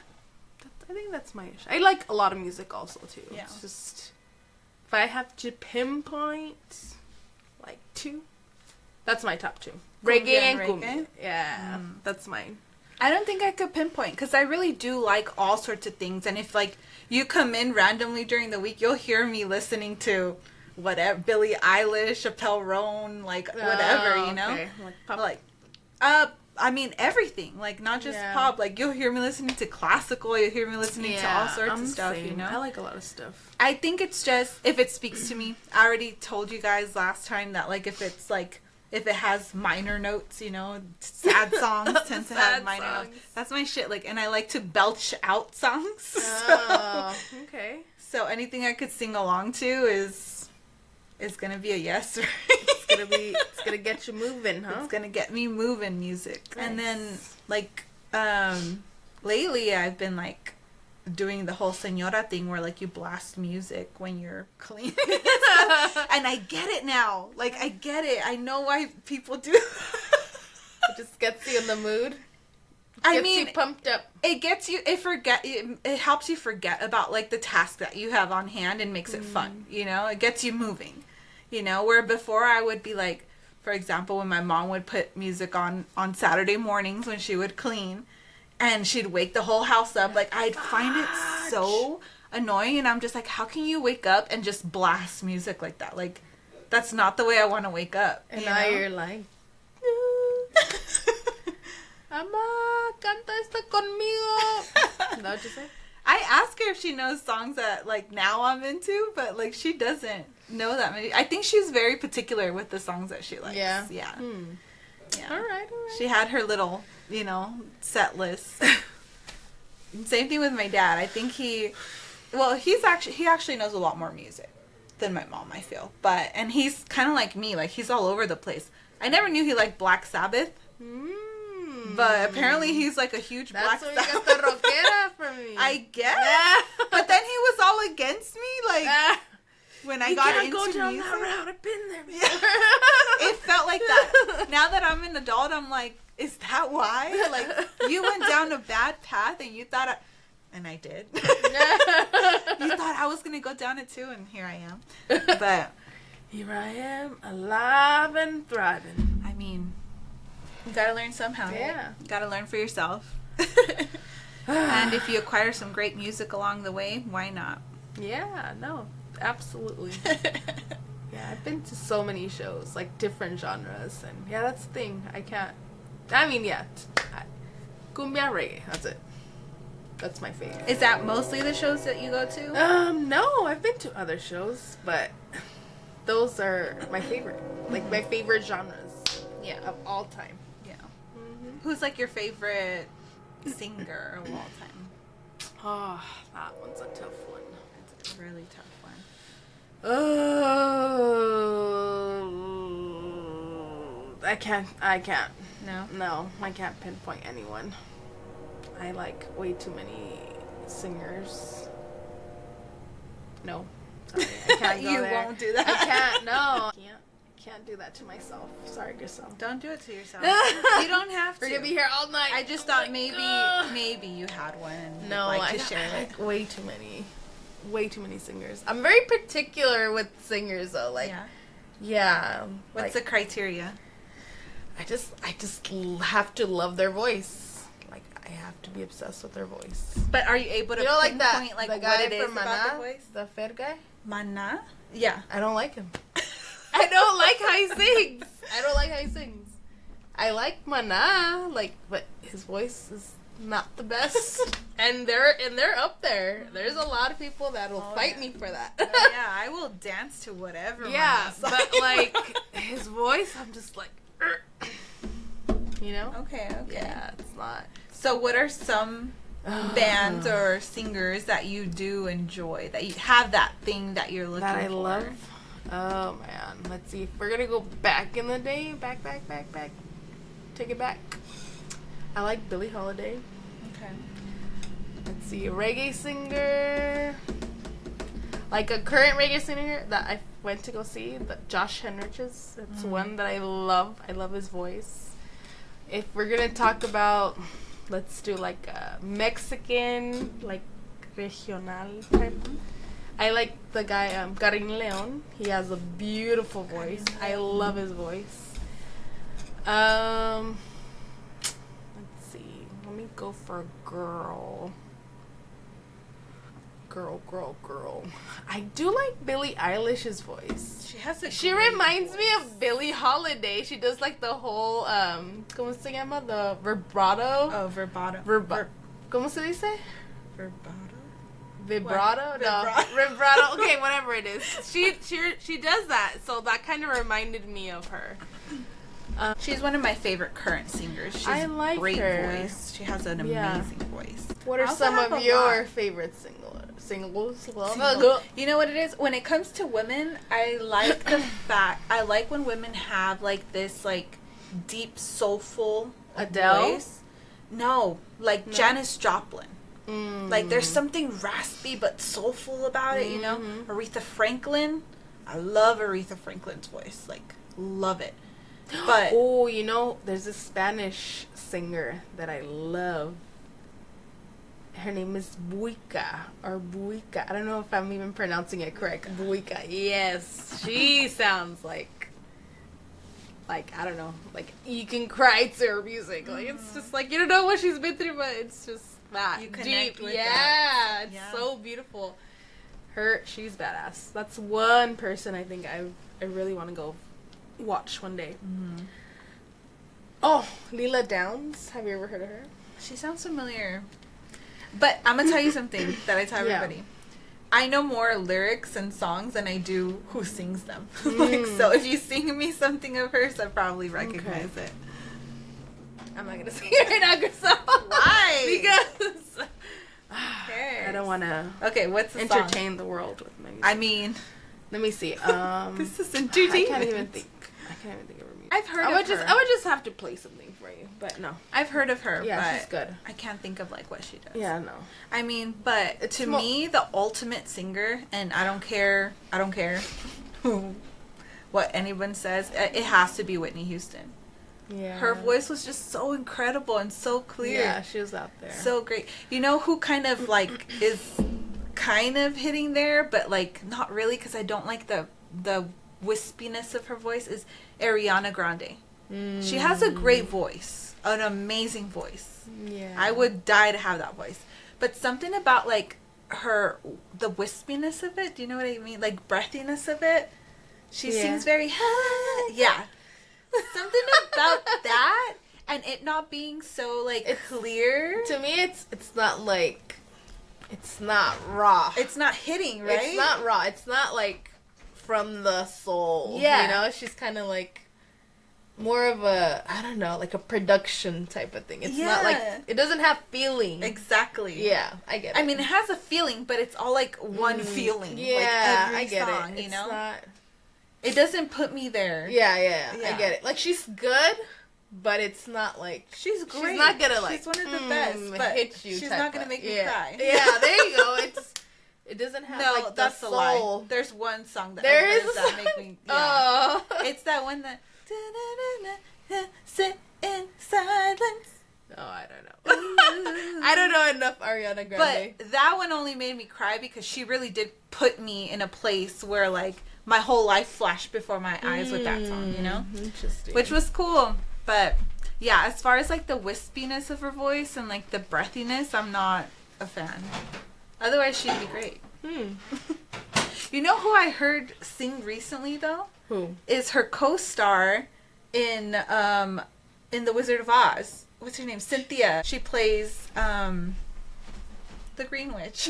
I think that's my issue. I like a lot of music also too. Yeah. It's just if I have to pinpoint like 2, that's my top 2. Reggae and cumbia. Yeah, that's mine. I don't think I could pinpoint because I really do like all sorts of things. And if like you come in randomly during the week, you'll hear me listening to whatever, Billie Eilish, Chappelle Roan, like whatever, you know? Okay. Like pop. I mean everything, like not just pop. Like you'll hear me listening to classical, you'll hear me listening to all sorts of stuff, you know? I like a lot of stuff. I think it's just if it speaks to me. I already told you guys last time that like if it's like if it has minor notes, you know, sad songs tend to have minor notes. That's my shit. Like, and I like to belch out songs. Oh, okay. So anything I could sing along to is gonna be a yes. It's gonna get you moving, huh? It's gonna get me moving, music. Nice. And then like lately I've been like doing the whole senora thing where like you blast music when you're cleaning and I get it now. Like I get it. I know why people do it. Just gets you in the mood. I mean, you pumped up. It gets you. It helps you forget about like the task that you have on hand and makes it fun. You know, it gets you moving. You know, where before I would be like, for example, when my mom would put music on Saturday mornings when she would clean, and she'd wake the whole house up. Like I'd find it so annoying, and I'm just like, how can you wake up and just blast music like that? Like, that's not the way I want to wake up. And now you're like. Ama, canta esta conmigo. Is that what you say? I ask her if she knows songs that like now I'm into, but like she doesn't know that many. I think she's very particular with the songs that she likes. Yeah. Yeah. Yeah. All right. She had her little, you know, set list. Same thing with my dad. I think he actually knows a lot more music than my mom, I feel. And he's kind of like me. Like he's all over the place. I never knew he liked Black Sabbath. But apparently he's like a huge Black Sabbath. That's where you got the rockera from me. I guess. But then he was all against me, like when I got into go down music. that route. I've been there before. It felt like that. Now that I'm an adult, I'm like, is that why? Like you went down a bad path and you thought and I did. You thought I was gonna go down it too, and here I am. But here I am, alive and thriving. I mean, you gotta learn somehow. Yeah. Right? You gotta learn for yourself. And if you acquire some great music along the way, why not? Yeah, no, absolutely. Yeah, I've been to so many shows, like different genres, and yeah, that's the thing. Cumbia, reggae, that's it. That's my favorite. Is that mostly the shows that you go to? No, I've been to other shows, but those are my favorite. Like my favorite genres. Yeah, of all time. Yeah. Mm-hmm. Who's like your favorite singer of all time? Oh, that one's a tough one. It's a really tough one. I can't. No, I can't pinpoint anyone. I like way too many singers. No. Sorry, I can't go You there. won't do that. I can't. No. Can't do that to myself. Sorry, Grissom. Don't do it to yourself. You don't have to. We're gonna be here all night. I just thought maybe you had one. And no, like to share I it. like way too many singers. I'm very particular with singers though. Like, yeah. What's the criteria? I just have to love their voice. Like, I have to be obsessed with their voice. But are you able to like pinpoint that, like the what guy it is from about Mana, the voice? the fair guy? Mana? Yeah. I don't like him. I don't like how he sings. I like Mana, but his voice is not the best. and they're up there. There's a lot of people that'll fight me for that. Oh, yeah, I will dance to whatever. Yeah, but like his voice, I'm just like, you know? Okay. Yeah, it's not. So what are some bands or singers that you do enjoy, that you have that thing that you're looking for? That I love? Oh man, let's see. If we're gonna go back in the day, back. Take it back. I like Billie Holiday. Okay. Let's see, a reggae singer. Like a current reggae singer that I went to go see, Josh Henrich's. It's one that I love. I love his voice. If we're gonna talk about let's do like a Mexican, like regional type. I like the guy Karim Leon. He has a beautiful voice. I love his voice. Let's see. Let me go for a girl. Girl. I do like Billie Eilish's voice. She reminds me of Billie Holiday. She does like the whole ¿cómo se llama? The vibrato. Oh, vibrato. ¿Cómo se dice? Vibrato. No, vibrato. Okay, whatever it is. She does that. So that kind of reminded me of her. She's one of my favorite current singers. She's I like great her. voice. She has an amazing voice. What are some of your favorite singles? You know what it is? When it comes to women, I like the fact I like when women have like this like deep soulful Adele voice. No, like Janis Joplin. Like there's something raspy but soulful about it, you know? Aretha Franklin. I love Aretha Franklin's voice. Like love it. But oh, you know, there's a Spanish singer that I love. Her name is Buica. I don't know if I'm even pronouncing it correct. Buica. Yes, she sounds like I don't know, like you can cry to her music. Like it's just like you don't know what she's been through, but it's just that you connect deep. with that. It's so beautiful. She's badass. That's one person I think I really want to go watch one day. Oh, Leela Downs. Have you ever heard of her? She sounds familiar. But I'm going to tell you something that I tell everybody. I know more lyrics and songs than I do who sings them. Like, so if you sing me something of hers, I probably recognize it. I'm not going to sing it right now, Grisel. Why? Because I don't want to what's the entertain song? the world with my music. I mean, let me see. This isn't too deep. I can't even think of her music. I've heard of her. I would just have to play something for you, but no. I've heard of her, yeah, but she's good. I can't think of like what she does. Yeah, no. I mean, but to me, the ultimate singer, and I don't care what anyone says, it has to be Whitney Houston. Yeah. Her voice was just so incredible and so clear. Yeah, she was out there. So great. You know who kind of like is kind of hitting there, but like not really, because I don't like the wispiness of her voice, is Ariana Grande. She has a great voice, an amazing voice. Yeah. I would die to have that voice. But something about like the wispiness of it, do you know what I mean? Like breathiness of it. She sings very yeah. Something about that and it not being so like clear. To me it's not like, it's not raw. It's not hitting, right? It's not raw. It's not like from the soul. Yeah. You know, she's kind of like more of a, I don't know, like a production type of thing. It's not like, it doesn't have feeling. Exactly. Yeah, I get it. I mean, it has a feeling, but it's all like one feeling. Yeah, like every I get song, it. You know? Not... It doesn't put me there. Yeah, I get it. Like, she's good, but it's not like... She's great. She's not gonna like... She's one of the best, but hit you she's not gonna make me cry. Yeah, there you go. It doesn't have like that's the a soul. lie. There's one song that there is that make me. Yeah. Oh. It's that one that. Sit in silence. No, I don't know. I don't know enough Ariana Grande. But that one only made me cry because she really did put me in a place where like my whole life flashed before my eyes with that song, you know? Interesting. Which was cool. But yeah, as far as like the wispiness of her voice and like the breathiness, I'm not a fan. Otherwise, she'd be great. You know who I heard sing recently though? Who? Is her co-star in The Wizard of Oz. What's her name? Cynthia. She plays the Green Witch.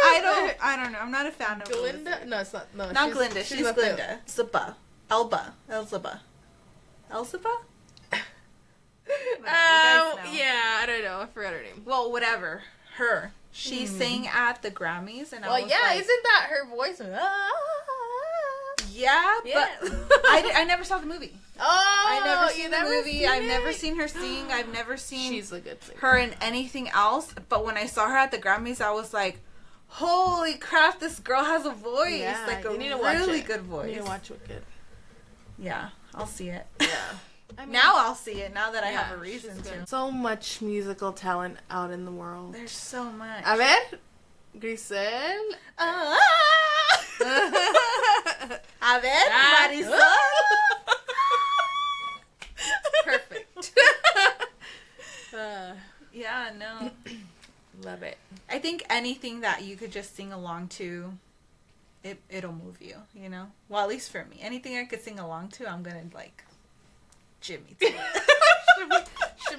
I don't know. I'm not a fan of Glinda. No, it's not. No, not Glinda. She's Glinda. Elzeba. Yeah, I don't know. I forgot her name. Well, whatever. Her. She sang at the Grammys, and I was yeah, like, isn't that her voice? Yeah, but I never saw the movie. Oh, I never seen the movie. I've it? never seen her sing. I've never seen She's a good singer. her in anything else. But when I saw her at the Grammys, I was like, "Holy crap! This girl has a voice, like a really good voice." You need to watch it. Good. Yeah, I'll see it. Yeah. now I'll see it, now that I have a reason to. So much musical talent out in the world. There's so much. A ver, Grisel. A ver, Marisol. Perfect. Yeah, no. Love it. I think anything that you could just sing along to, it'll move you, you know? Well, at least for me. Anything I could sing along to, I'm gonna, like, jimmy to it.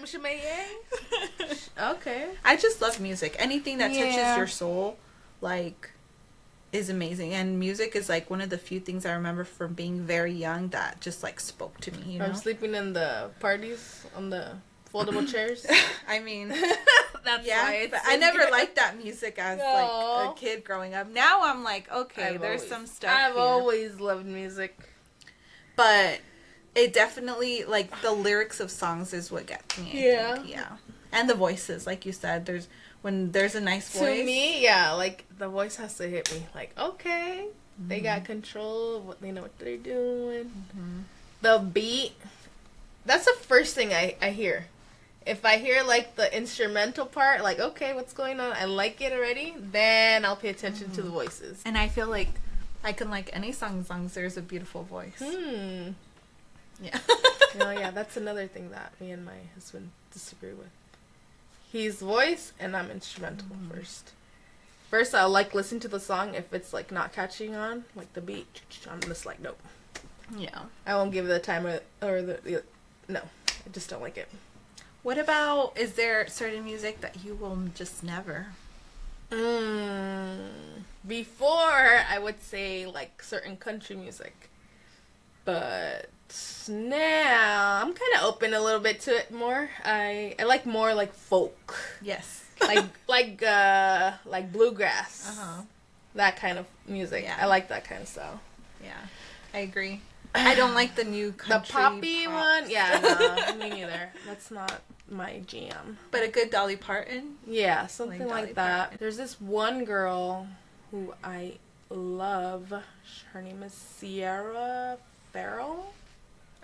Shimmy Okay. I just love music. Anything that touches your soul, like, is amazing. And music is, like, one of the few things I remember from being very young that just, like, spoke to me, you know? I'm sleeping in the parties on the foldable chairs. I mean, that's why it's but I never liked that music as like a kid growing up. Now I'm like, okay, there's some stuff. I've always loved music, but it definitely, like, the lyrics of songs is what gets me. I think. Yeah, and the voices, like you said, when there's a nice voice. To me, like the voice has to hit me. Like, okay, they got control of what they know what they're doing. The beat. That's the first thing I hear. If I hear, like, the instrumental part, like, okay, what's going on? I like it already. Then I'll pay attention to the voices. And I feel like I can like any song as long as there's a beautiful voice. Yeah. That's another thing that me and my husband disagree with. He's voice, and I'm instrumental first. First, I'll, like, listen to the song. If it's, like, not catching on, like, the beat, I'm just like, nope. Yeah. I won't give it the time or the no. I just don't like it. What about, is there certain music that you will just never? Before, I would say, like, certain country music. But now, I'm kind of open a little bit to it more. I like more, like, folk. Yes. like bluegrass. That kind of music. Yeah. I like that kind of style. Yeah, I agree. I don't like the new country the poppy one. Yeah, no, me neither. That's not my jam. But a good Dolly Parton. Yeah, something like that. Parton. There's this one girl who I love. Her name is Sierra Farrell.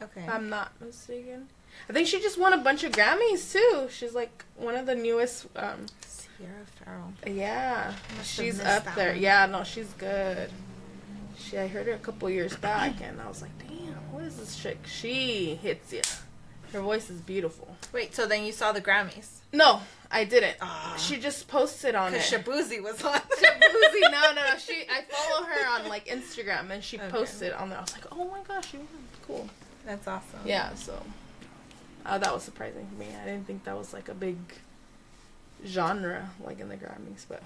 Okay. If I'm not mistaken. I think she just won a bunch of Grammys too. She's like one of the newest. Sierra Farrell. Yeah, she's up there. One. Yeah, no, she's good. I heard her a couple years back, and I was like, damn, what is this chick? She hits you. Her voice is beautiful. Wait, so then you saw the Grammys? No, I didn't. She just posted on it. Because Shabuzi was on Shabuzi, no. I follow her on, like, Instagram, and she posted on there. I was like, oh my gosh, she won. Cool. That's awesome. Yeah, so that was surprising for me. I didn't think that was, like, a big genre, like, in the Grammys, but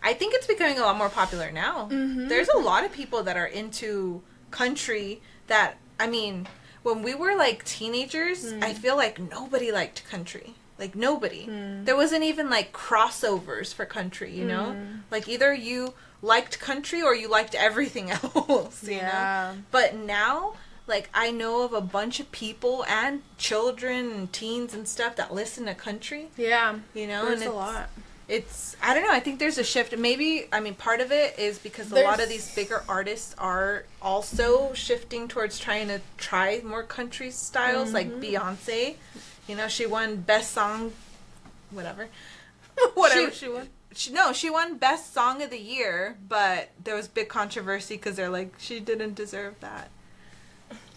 I think it's becoming a lot more popular now. There's a lot of people that are into country that, I mean, when we were, like, teenagers, I feel like nobody liked country. Like, nobody. There wasn't even, like, crossovers for country, you know? Like, either you liked country or you liked everything else, you know? But now, like, I know of a bunch of people and children and teens and stuff that listen to country. Yeah. You know? There's a lot. It's, I don't know, I think there's a shift. Maybe, I mean, part of it is because a lot of these bigger artists are also shifting towards trying to try more country styles, like Beyonce. You know, she won Best Song, whatever. She won. She won Best Song of the Year, but there was big controversy because they're like, she didn't deserve that.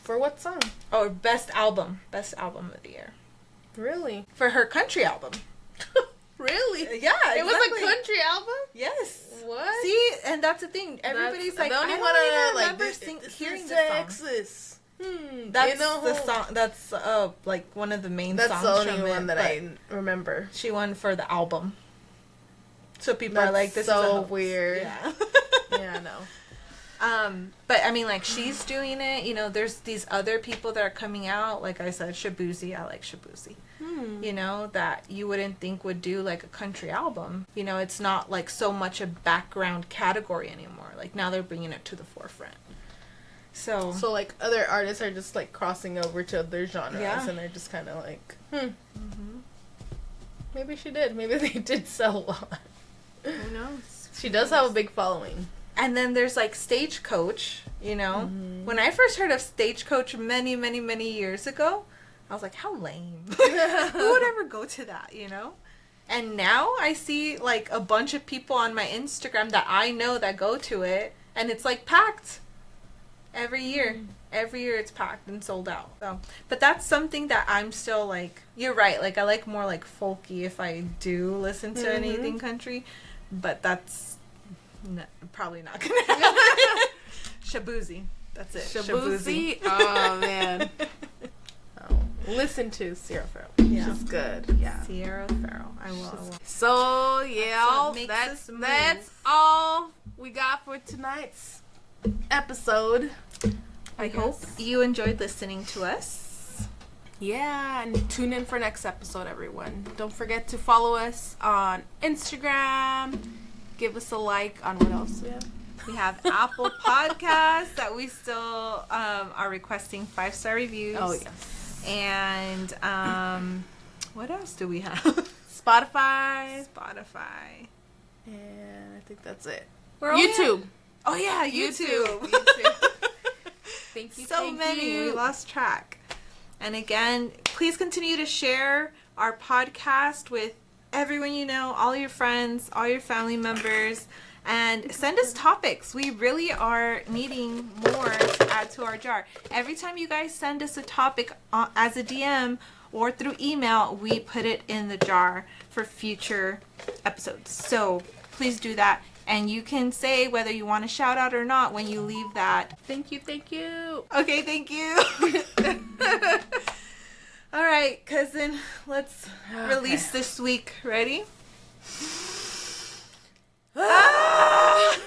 For what song? Oh, Best Album of the Year. Really? For her country album. Really? Yeah, It was a country album? Yes. What? See, and that's the thing. Everybody's like, I don't even remember hearing the song. That's the song. That's like one of the main songs. That's the only one that I remember. She won for the album. So people are like, "This is so weird." Yeah. Yeah, I know. But I mean, like, she's doing it. You know, there's these other people that are coming out. Like I said, Shabuzi. I like Shabuzi. You know, that you wouldn't think would do like a country album. You know, it's not like so much a background category anymore. Like now they're bringing it to the forefront. So like other artists are just like crossing over to other genres, and they're just kind of like, maybe she did. Maybe they did sell a lot. Who knows? She does have a big following. And then there's like Stagecoach. You know, when I first heard of Stagecoach many years ago, I was like, how lame. Who would ever go to that, you know? And now I see like a bunch of people on my Instagram that I know that go to it, and it's like packed every year. Every year it's packed and sold out. So, but that's something that I'm still like, you're right, like I like more like folky if I do listen to anything country, but that's probably not gonna happen. Shabuzi, that's it. Shabuzi. Oh man. Listen to Sierra Farrell. Yeah. She's good. Yeah. Sierra Farrell. I will. So yeah, that's all we got for tonight's episode. I hope you enjoyed listening to us. Yeah, and tune in for next episode, everyone. Don't forget to follow us on Instagram. Give us a like on what else we have. We have Apple Podcasts that we still are requesting 5-star reviews. Oh, yes. And what else do we have? Spotify. And I think that's it. YouTube. Oh, yeah, YouTube. Thank you. So many. We lost track. And again, please continue to share our podcast with everyone you know, all your friends, all your family members. And send us topics. We really are needing more to add to our jar. Every time you guys send us a topic as a DM or through email, we put it in the jar for future episodes. So please do that. And you can say whether you want a shout out or not when you leave that. Thank you. Okay, thank you. All right, cousin, let's release this week. Ready? Ah!